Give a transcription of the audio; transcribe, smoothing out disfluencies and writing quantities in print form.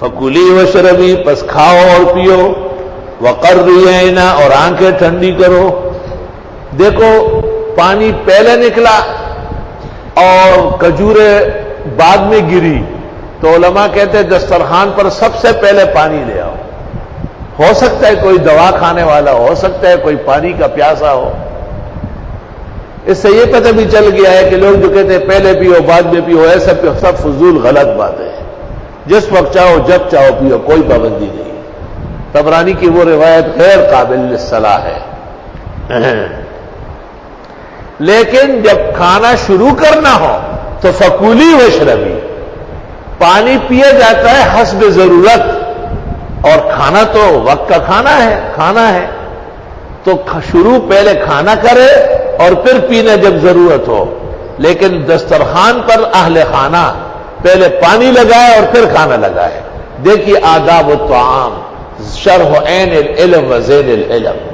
فکلی وشربی، پس کھاؤ اور پیو، وقرری عینا، اور آنکھیں ٹھنڈی کرو۔ دیکھو پانی پہلے نکلا اور کھجوریں بعد میں گری، تو علماء کہتے ہیں دسترخوان پر سب سے پہلے پانی لے آؤ۔ ہو سکتا ہے کوئی دوا کھانے والا ہو سکتا ہے کوئی پانی کا پیاسا ہو۔ اس سے یہ پتہ بھی چل گیا ہے کہ لوگ جو کہتے ہیں پہلے پیو بعد میں پیو، ایسا سب فضول غلط بات ہے۔ جس وقت چاہو جب چاہو پیو، کوئی پابندی نہیں۔ طبرانی کی وہ روایت غیر قابل للصلاح ہے۔ لیکن جب کھانا شروع کرنا ہو تو فکولی وشربی، پانی پیا جاتا ہے حسب ضرورت، اور کھانا تو وقت کا کھانا ہے تو شروع پہلے کھانا کرے اور پھر پینا جب ضرورت ہو۔ لیکن دسترخوان پر اہل خانہ پہلے پانی لگائے اور پھر کھانا لگائے۔ دیکھیے آداب الطعام، شرح عین العلم و زین العلم۔